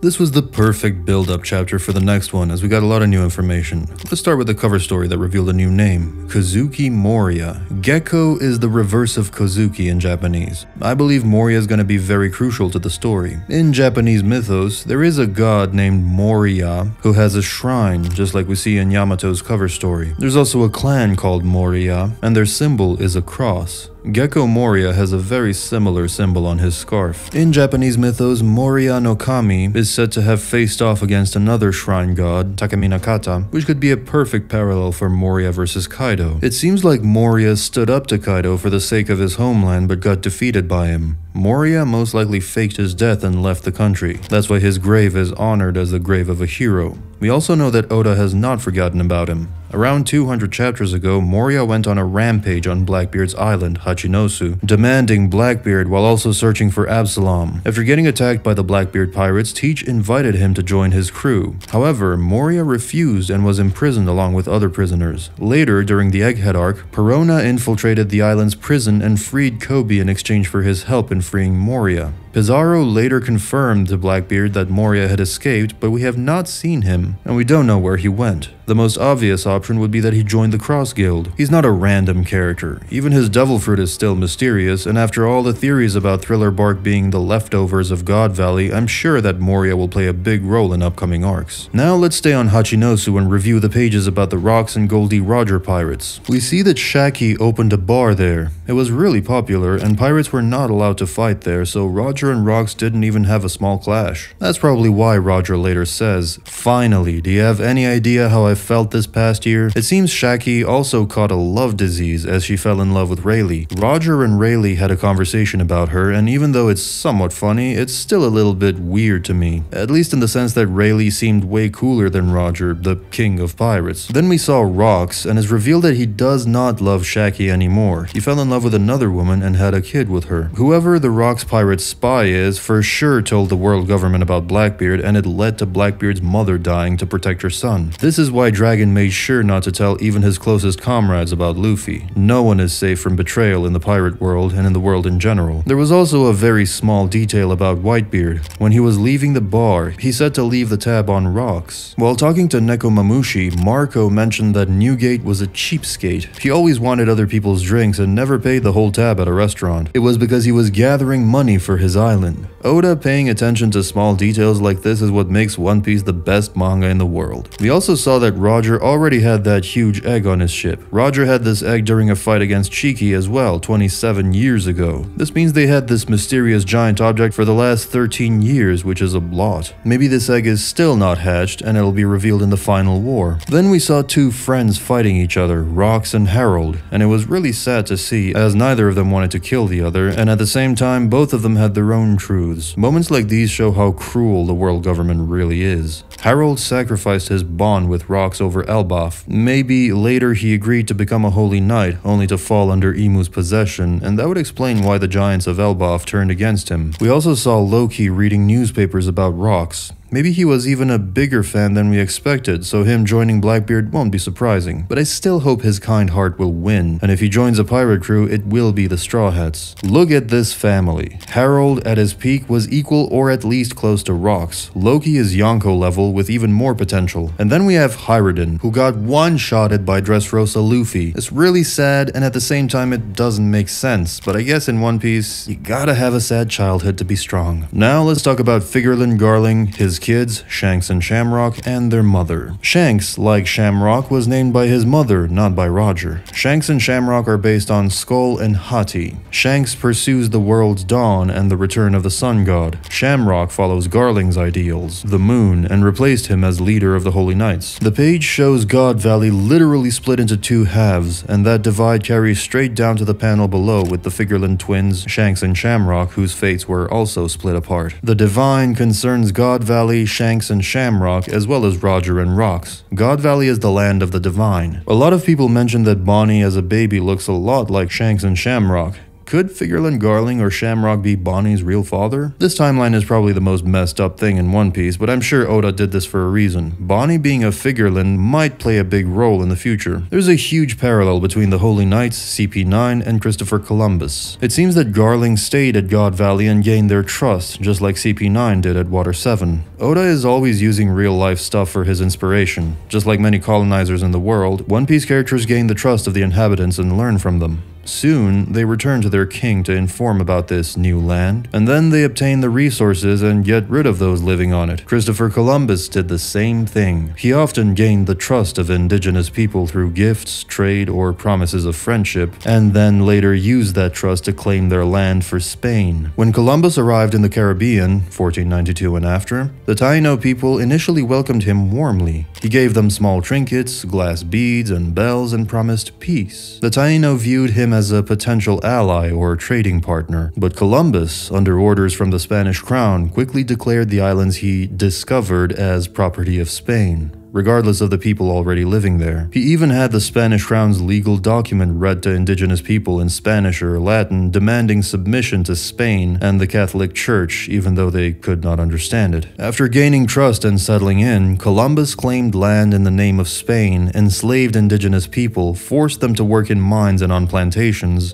This was the perfect build-up chapter for the next one, as we got a lot of new information. Let's start with the cover story that revealed a new name, Kozuki Moria. Gecko is the reverse of Kozuki in Japanese. I believe Moria is going to be very crucial to the story. In Japanese mythos, there is a god named Moria who has a shrine, just like we see in Yamato's cover story. There's also a clan called Moria, and their symbol is a cross. Gecko Moria has a very similar symbol on his scarf. In Japanese mythos, Moria no Kami is said to have faced off against another shrine god, Takeminakata, which could be a perfect parallel for Moria versus Kaido. It seems like Moria stood up to Kaido for the sake of his homeland but got defeated by him. Moria most likely faked his death and left the country. That's why his grave is honored as the grave of a hero. We also know that Oda has not forgotten about him. Around 200 chapters ago, Moria went on a rampage on Blackbeard's island, Hachinosu, demanding Blackbeard while also searching for Absalom. After getting attacked by the Blackbeard pirates, Teach invited him to join his crew. However, Moria refused and was imprisoned along with other prisoners. Later, during the Egghead arc, Perona infiltrated the island's prison and freed Kobe in exchange for his help in freeing Moria. Pizarro later confirmed to Blackbeard that Moria had escaped, but we have not seen him, and we don't know where he went. The most obvious option would be that he joined the Cross Guild. He's not a random character. Even his devil fruit is still mysterious, and after all the theories about Thriller Bark being the leftovers of God Valley, I'm sure that Moria will play a big role in upcoming arcs. Now let's stay on Hachinosu and review the pages about the Rocks and Goldie Roger pirates. We see that Shaki opened a bar there. It was really popular, and pirates were not allowed to fight there, so Roger and Rocks didn't even have a small clash. That's probably why Roger later says, "Finally, do you have any idea how I felt this past year?" It seems Shaki also caught a love disease as she fell in love with Rayleigh. Roger and Rayleigh had a conversation about her, and even though it's somewhat funny, it's still a little bit weird to me. At least in the sense that Rayleigh seemed way cooler than Roger, the king of pirates. Then we saw Rocks, and it's revealed that he does not love Shaki anymore. He fell in love with another woman and had a kid with her. Whoever the Rocks pirate spy is for sure told the world government about Blackbeard, and it led to Blackbeard's mother dying to protect her son. This is why Dragon made sure not to tell even his closest comrades about Luffy. No one is safe from betrayal in the pirate world and in the world in general. There was also a very small detail about Whitebeard. When he was leaving the bar, he said to leave the tab on Rocks. While talking to Nekomamushi, Marco mentioned that Newgate was a cheapskate. He always wanted other people's drinks and never paid the whole tab at a restaurant. It was because he was gathering money for his island. Oda paying attention to small details like this is what makes One Piece the best manga in the world. We also saw that Roger already had that huge egg on his ship. Roger had this egg during a fight against Chiki as well, 27 years ago. This means they had this mysterious giant object for the last 13 years, which is a lot. Maybe this egg is still not hatched, and it'll be revealed in the final war. Then we saw two friends fighting each other, Rocks and Harald, and it was really sad to see, as neither of them wanted to kill the other, and at the same time, both of them had their own truths. Moments like these show how cruel the world government really is. Harald sacrificed his bond with Rocks over Elbaf. Maybe later he agreed to become a holy knight, only to fall under Imu's possession, and that would explain why the giants of Elbaf turned against him. We also saw Loki reading newspapers about Rocks. Maybe he was even a bigger fan than we expected, so him joining Blackbeard won't be surprising. But I still hope his kind heart will win, and if he joins a pirate crew, it will be the Straw Hats. Look at this family. Harald at his peak was equal or at least close to Rocks. Loki is Yonko level with even more potential. And then we have Hyrule, who got one-shotted by Dressrosa Luffy. It's really sad, and at the same time it doesn't make sense, but I guess in One Piece, you gotta have a sad childhood to be strong. Now let's talk about Figurlin Garling, his kids, Shanks and Shamrock, and their mother. Shanks, like Shamrock, was named by his mother, not by Roger. Shanks and Shamrock are based on Skull and Hati. Shanks pursues the world's dawn and the return of the sun god. Shamrock follows Garling's ideals, the moon, and replaced him as leader of the Holy Knights. The page shows God Valley literally split into two halves, and that divide carries straight down to the panel below with the Figurlin twins, Shanks and Shamrock, whose fates were also split apart. The divine concerns God Valley, Shanks and Shamrock, as well as Roger and Rocks. God Valley is the land of the divine. A lot of people mention that Bonnie as a baby looks a lot like Shanks and Shamrock. Could Figurlin Garling or Shamrock be Bonnie's real father? This timeline is probably the most messed up thing in One Piece, but I'm sure Oda did this for a reason. Bonnie being a Figurlin might play a big role in the future. There's a huge parallel between the Holy Knights, CP9, and Christopher Columbus. It seems that Garling stayed at God Valley and gained their trust, just like CP9 did at Water 7. Oda is always using real-life stuff for his inspiration. Just like many colonizers in the world, One Piece characters gain the trust of the inhabitants and learn from them. Soon, they return to their king to inform about this new land, and then they obtain the resources and get rid of those living on it. Christopher Columbus did the same thing. He often gained the trust of indigenous people through gifts, trade, or promises of friendship, and then later used that trust to claim their land for Spain. When Columbus arrived in the Caribbean, 1492 and after, the Taino people initially welcomed him warmly. He gave them small trinkets, glass beads, and bells, and promised peace. The Taino viewed him as a potential ally or trading partner, but Columbus, under orders from the Spanish crown, quickly declared the islands he discovered as property of Spain, regardless of the people already living there. He even had the Spanish crown's legal document read to indigenous people in Spanish or Latin, demanding submission to Spain and the Catholic Church, even though they could not understand it. After gaining trust and settling in, Columbus claimed land in the name of Spain, enslaved indigenous people, forced them to work in mines and on plantations,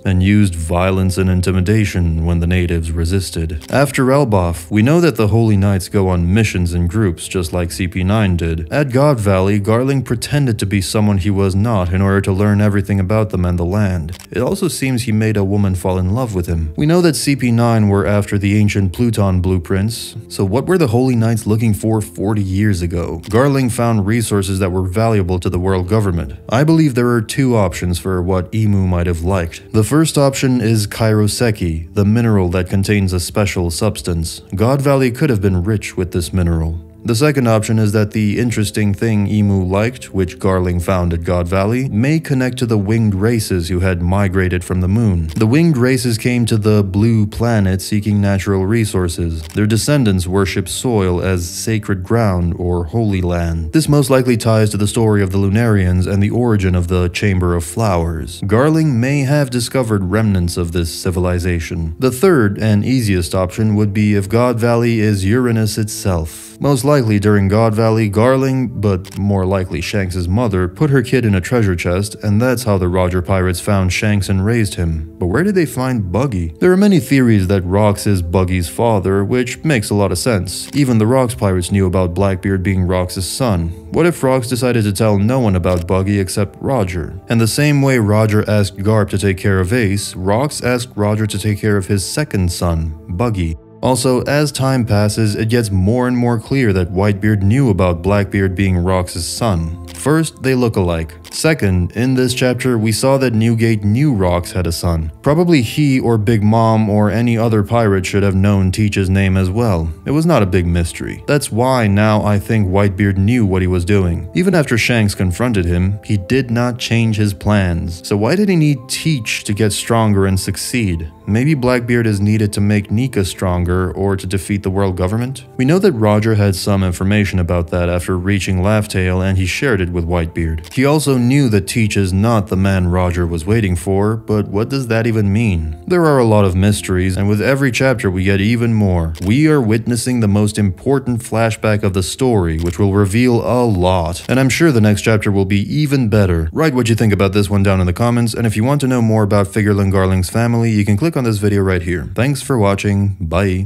and used violence and intimidation when the natives resisted. After Elbaf, we know that the Holy Knights go on missions in groups, just like CP9 did. At God Valley, Garling pretended to be someone he was not in order to learn everything about them and the land. It also seems he made a woman fall in love with him. We know that CP9 were after the ancient Pluton blueprints, so what were the Holy Knights looking for 40 years ago? Garling found resources that were valuable to the world government. I believe there are two options for what Imu might have liked. The first option is Kairoseki, the mineral that contains a special substance. God Valley could have been rich with this mineral. The second option is that the interesting thing Imu liked, which Garling found at God Valley, may connect to the winged races who had migrated from the moon. The winged races came to the blue planet seeking natural resources. Their descendants worship soil as sacred ground or holy land. This most likely ties to the story of the Lunarians and the origin of the Chamber of Flowers. Garling may have discovered remnants of this civilization. The third and easiest option would be if God Valley is Uranus itself. Most likely during God Valley, Garling, but more likely Shanks' mother, put her kid in a treasure chest, and that's how the Roger pirates found Shanks and raised him. But where did they find Buggy? There are many theories that Rox is Buggy's father, which makes a lot of sense. Even the Rox pirates knew about Blackbeard being Rox's son. What if Rox decided to tell no one about Buggy except Roger? And the same way Roger asked Garp to take care of Ace, Rox asked Roger to take care of his second son, Buggy. Also, as time passes, it gets more and more clear that Whitebeard knew about Blackbeard being Rox's son. First, they look alike. Second, in this chapter, we saw that Newgate knew Rox had a son. Probably he or Big Mom or any other pirate should have known Teach's name as well. It was not a big mystery. That's why now I think Whitebeard knew what he was doing. Even after Shanks confronted him, he did not change his plans. So why did he need Teach to get stronger and succeed? Maybe Blackbeard is needed to make Nika stronger or to defeat the world government? We know that Roger had some information about that after reaching Laughtail, and he shared it with Whitebeard. He also knew that Teach is not the man Roger was waiting for, but what does that even mean? There are a lot of mysteries, and with every chapter we get even more. We are witnessing the most important flashback of the story, which will reveal a lot, and I'm sure the next chapter will be even better. Write what you think about this one down in the comments, and if you want to know more about Figurlin Garling's family, you can click on this video right here. Thanks for watching, bye.